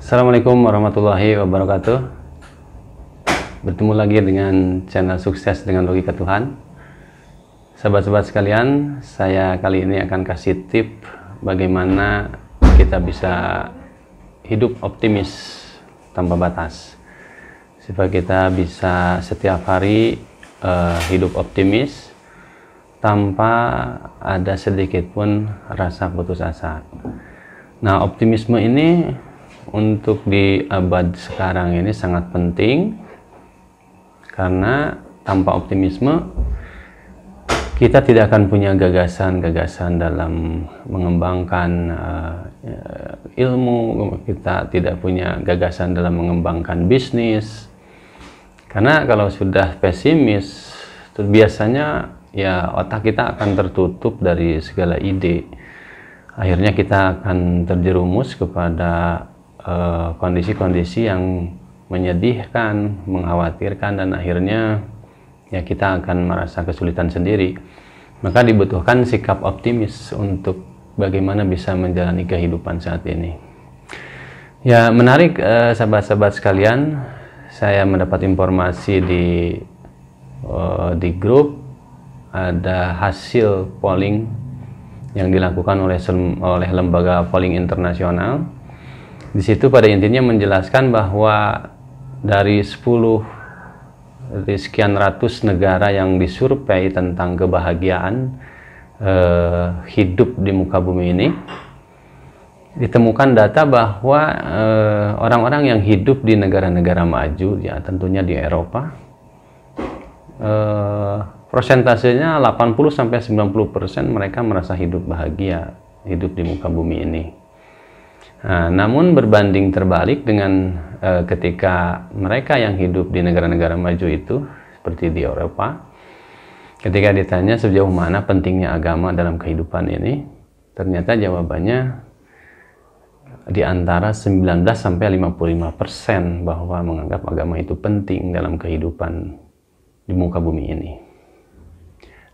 Assalamualaikum warahmatullahi wabarakatuh. Bertemu lagi dengan channel Sukses dengan Logika Tuhan. Sahabat-sahabat sekalian, saya kali ini akan kasih tip bagaimana kita bisa hidup optimis tanpa batas, supaya kita bisa setiap hari hidup optimis tanpa ada sedikit pun rasa putus asa. Nah, optimisme ini untuk di abad sekarang ini sangat penting, karena tanpa optimisme kita tidak akan punya gagasan-gagasan dalam mengembangkan ilmu, kita tidak punya gagasan dalam mengembangkan bisnis. Karena kalau sudah pesimis, biasanya ya otak kita akan tertutup dari segala ide. Akhirnya kita akan terjerumus kepada kondisi-kondisi yang menyedihkan, mengkhawatirkan, dan akhirnya ya kita akan merasa kesulitan sendiri. Maka dibutuhkan sikap optimis untuk bagaimana bisa menjalani kehidupan saat ini. Ya, menarik sahabat-sahabat sekalian, saya mendapat informasi di grup ada hasil polling yang dilakukan oleh lembaga polling internasional. Di situ pada intinya menjelaskan bahwa dari sekian ratus negara yang disurvei tentang kebahagiaan hidup di muka bumi ini, ditemukan data bahwa orang-orang yang hidup di negara-negara maju, ya tentunya di Eropa, persentasenya 80-90% mereka merasa hidup bahagia, hidup di muka bumi ini. Nah, namun berbanding terbalik dengan ketika mereka yang hidup di negara-negara maju itu, seperti di Eropa, ketika ditanya sejauh mana pentingnya agama dalam kehidupan ini, ternyata jawabannya di antara 19-55% bahwa menganggap agama itu penting dalam kehidupan di muka bumi ini.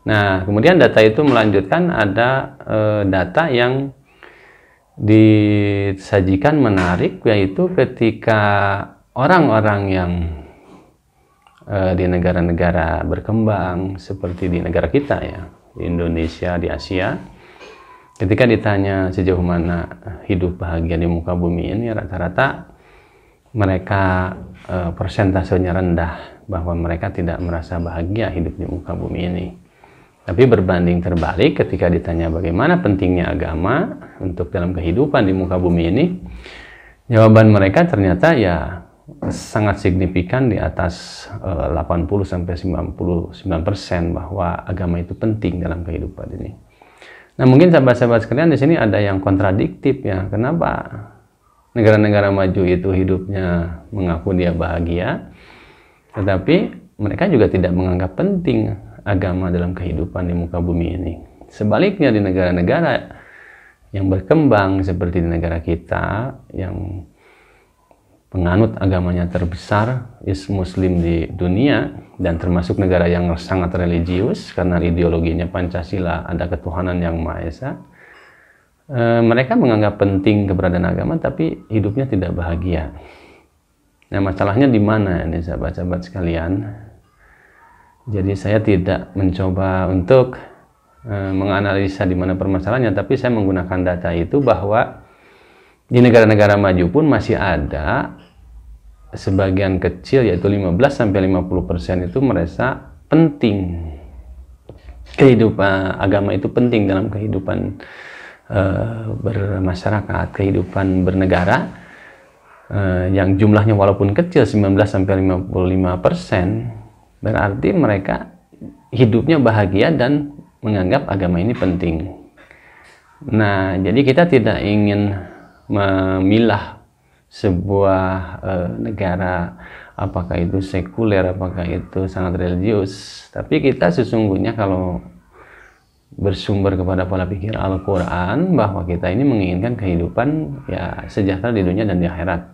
Nah, kemudian data itu melanjutkan ada data yang disajikan menarik, yaitu ketika orang-orang yang di negara-negara berkembang seperti di negara kita, ya, di Indonesia, di Asia, ketika ditanya sejauh mana hidup bahagia di muka bumi ini, rata-rata mereka persentasenya rendah, bahwa mereka tidak merasa bahagia hidup di muka bumi ini. Tapi berbanding terbalik ketika ditanya bagaimana pentingnya agama untuk dalam kehidupan di muka bumi ini, jawaban mereka ternyata ya sangat signifikan, di atas 80-99% bahwa agama itu penting dalam kehidupan ini. Nah, mungkin sahabat-sahabat sekalian di sini ada yang kontradiktif, ya. Kenapa negara-negara maju itu hidupnya mengaku dia bahagia, tetapi mereka juga tidak menganggap penting agama dalam kehidupan di muka bumi ini. Sebaliknya di negara-negara yang berkembang seperti di negara kita, yang penganut agamanya terbesar, Muslim di dunia, dan termasuk negara yang sangat religius karena ideologinya Pancasila, ada ketuhanan yang Maha Esa, mereka menganggap penting keberadaan agama tapi hidupnya tidak bahagia. Nah, masalahnya di mana ini sahabat-sahabat sekalian? Jadi saya tidak mencoba untuk menganalisa di mana permasalahannya, tapi saya menggunakan data itu bahwa di negara-negara maju pun masih ada sebagian kecil, yaitu 15-50% itu merasa penting kehidupan agama itu penting dalam kehidupan bermasyarakat, kehidupan bernegara, yang jumlahnya walaupun kecil 19-55%. Berarti mereka hidupnya bahagia dan menganggap agama ini penting. Nah, jadi kita tidak ingin memilah sebuah negara, apakah itu sekuler, apakah itu sangat religius. Tapi kita sesungguhnya kalau bersumber kepada pola pikir Al-Quran, bahwa kita ini menginginkan kehidupan ya sejahtera di dunia dan di akhirat.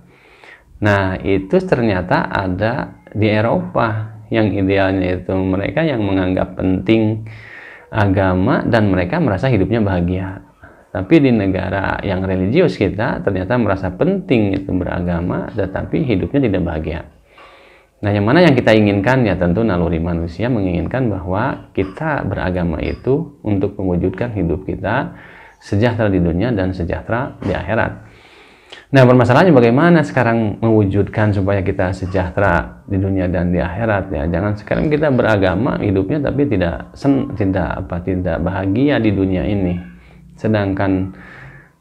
Nah, itu ternyata ada di Eropa, yang idealnya itu mereka yang menganggap penting agama dan mereka merasa hidupnya bahagia. Tapi di negara yang religius kita ternyata merasa penting itu beragama, tetapi hidupnya tidak bahagia. Nah, yang mana yang kita inginkan? Ya tentu naluri manusia menginginkan bahwa kita beragama itu untuk mewujudkan hidup kita sejahtera di dunia dan sejahtera di akhirat. Nah, permasalahannya bagaimana sekarang mewujudkan supaya kita sejahtera di dunia dan di akhirat, ya. Jangan sekarang kita beragama hidupnya tapi tidak bahagia di dunia ini. Sedangkan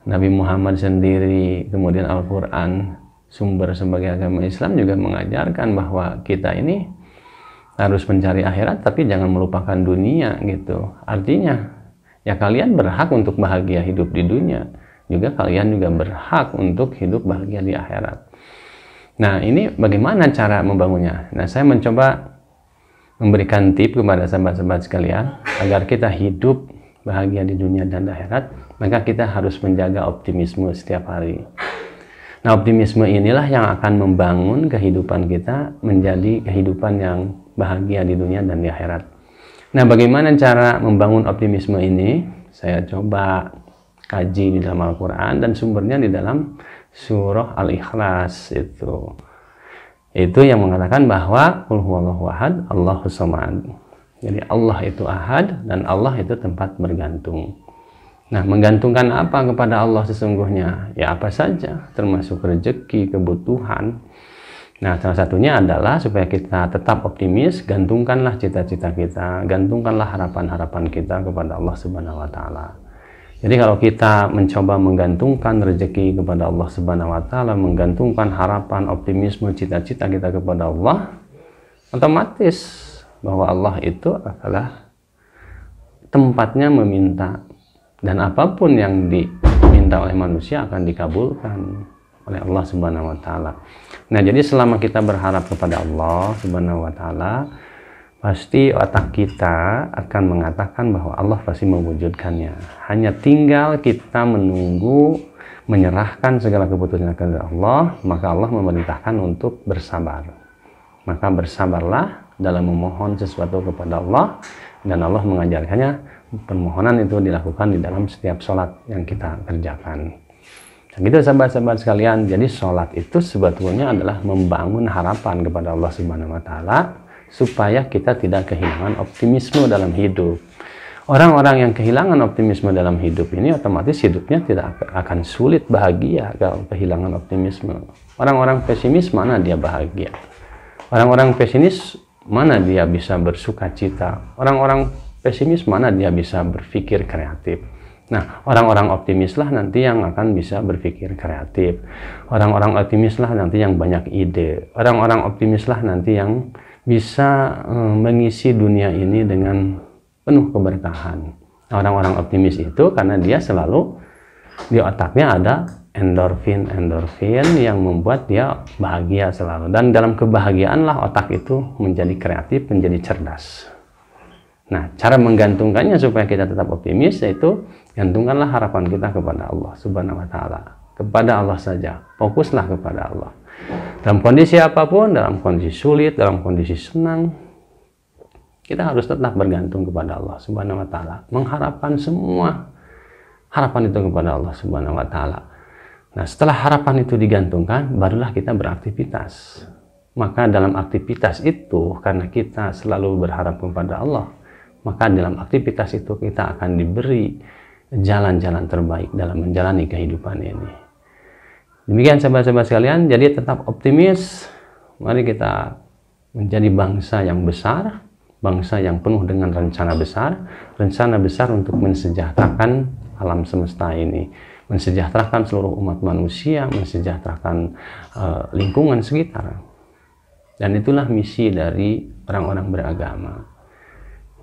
Nabi Muhammad sendiri, kemudian Al-Qur'an, sumber sebagai agama Islam juga mengajarkan bahwa kita ini harus mencari akhirat tapi jangan melupakan dunia gitu. Artinya, ya kalian berhak untuk bahagia hidup di dunia, juga kalian juga berhak untuk hidup bahagia di akhirat. Nah, ini bagaimana cara membangunnya? Nah, saya mencoba memberikan tips kepada sahabat-sahabat sekalian agar kita hidup bahagia di dunia dan di akhirat, maka kita harus menjaga optimisme setiap hari. Nah, optimisme inilah yang akan membangun kehidupan kita menjadi kehidupan yang bahagia di dunia dan di akhirat. Nah, bagaimana cara membangun optimisme ini? Saya coba kaji di dalam Al-Quran dan sumbernya di dalam surah Al-Ikhlas itu yang mengatakan bahwa Qul huwallahu ahad, Allahus samad. Jadi Allah itu ahad dan Allah itu tempat bergantung. Nah, menggantungkan apa kepada Allah sesungguhnya? Ya apa saja, termasuk rezeki, kebutuhan. Nah, salah satunya adalah supaya kita tetap optimis, gantungkanlah cita-cita kita, gantungkanlah harapan-harapan kita kepada Allah Subhanahu wa taala. Jadi kalau kita mencoba menggantungkan rezeki kepada Allah Subhanahu wa taala, menggantungkan harapan, optimisme, cita-cita kita kepada Allah, otomatis bahwa Allah itu adalah tempatnya meminta, dan apapun yang diminta oleh manusia akan dikabulkan oleh Allah Subhanahu wa taala. Nah, jadi selama kita berharap kepada Allah Subhanahu wa taala, pasti otak kita akan mengatakan bahwa Allah pasti mewujudkannya. Hanya tinggal kita menunggu, menyerahkan segala keputusan kepada Allah, maka Allah memerintahkan untuk bersabar. Maka bersabarlah dalam memohon sesuatu kepada Allah, dan Allah mengajarkannya permohonan itu dilakukan di dalam setiap sholat yang kita kerjakan. Nah, gitu sahabat-sahabat sekalian, jadi sholat itu sebetulnya adalah membangun harapan kepada Allah Subhanahu wa taala, supaya kita tidak kehilangan optimisme dalam hidup. Orang-orang yang kehilangan optimisme dalam hidup ini otomatis hidupnya tidak akan sulit bahagia kalau kehilangan optimisme. Orang-orang pesimis mana dia bahagia? Orang-orang pesimis mana dia bisa bersuka cita? Orang-orang pesimis mana dia bisa berpikir kreatif? Nah, orang-orang optimislah nanti yang akan bisa berpikir kreatif. Orang-orang optimislah nanti yang banyak ide. Orang-orang optimislah nanti yang bisa mengisi dunia ini dengan penuh keberkahan. Orang-orang optimis itu karena dia selalu di otaknya ada endorfin yang membuat dia bahagia selalu. Dan dalam kebahagiaanlah otak itu menjadi kreatif, menjadi cerdas. Nah, cara menggantungkannya supaya kita tetap optimis yaitu gantungkanlah harapan kita kepada Allah Subhanahu wa taala. Kepada Allah saja. Fokuslah kepada Allah. Dalam kondisi apapun, dalam kondisi sulit, dalam kondisi senang, kita harus tetap bergantung kepada Allah Subhanahu wa taala, mengharapkan semua harapan itu kepada Allah Subhanahu wa taala. Nah, setelah harapan itu digantungkan, barulah kita beraktivitas. Maka dalam aktivitas itu, karena kita selalu berharap kepada Allah, maka dalam aktivitas itu kita akan diberi jalan-jalan terbaik dalam menjalani kehidupan ini. Demikian sahabat-sahabat sekalian, jadi tetap optimis. Mari kita menjadi bangsa yang besar, bangsa yang penuh dengan rencana besar untuk mensejahterakan alam semesta ini, mensejahterakan seluruh umat manusia, mensejahterakan lingkungan sekitar. Dan itulah misi dari orang-orang beragama.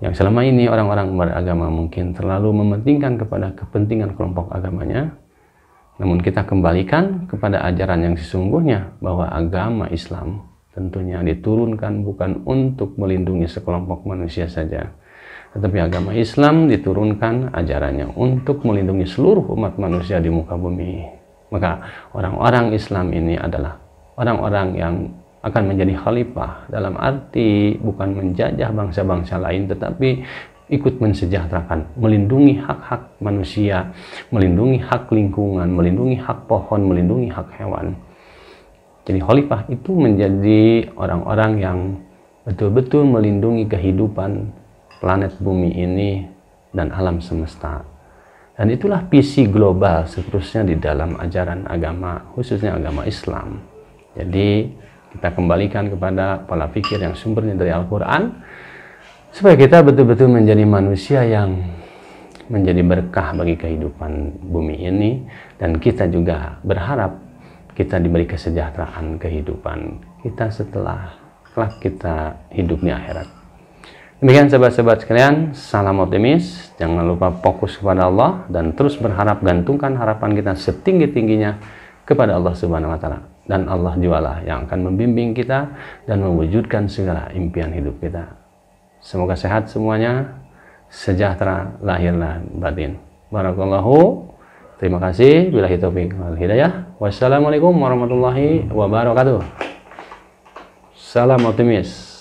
Yang selama ini orang-orang beragama mungkin terlalu mementingkan kepada kepentingan kelompok agamanya. Namun kita kembalikan kepada ajaran yang sesungguhnya bahwa agama Islam tentunya diturunkan bukan untuk melindungi sekelompok manusia saja, tetapi agama Islam diturunkan ajarannya untuk melindungi seluruh umat manusia di muka bumi. Maka orang-orang Islam ini adalah orang-orang yang akan menjadi khalifah, dalam arti bukan menjajah bangsa-bangsa lain, tetapi ikut mensejahterakan, melindungi hak-hak manusia, melindungi hak lingkungan, melindungi hak pohon, melindungi hak hewan. Jadi khalifah itu menjadi orang-orang yang betul-betul melindungi kehidupan planet bumi ini dan alam semesta. Dan itulah visi global seterusnya di dalam ajaran agama, khususnya agama Islam. Jadi kita kembalikan kepada pola pikir yang sumbernya dari Al-Quran, supaya kita betul-betul menjadi manusia yang menjadi berkah bagi kehidupan bumi ini, dan kita juga berharap kita diberi kesejahteraan kehidupan kita setelah kelak kita hidup di akhirat. Demikian sahabat-sahabat sekalian, salam optimis, jangan lupa fokus kepada Allah dan terus berharap, gantungkan harapan kita setinggi-tingginya kepada Allah Subhanahu wa Ta'ala, dan Allah jualah yang akan membimbing kita dan mewujudkan segala impian hidup kita. Semoga sehat semuanya, sejahtera lahir dan batin. Barakallahu. Terima kasih. Billahi taufiq wal hidayah. Wassalamualaikum warahmatullahi wabarakatuh. Salam optimis.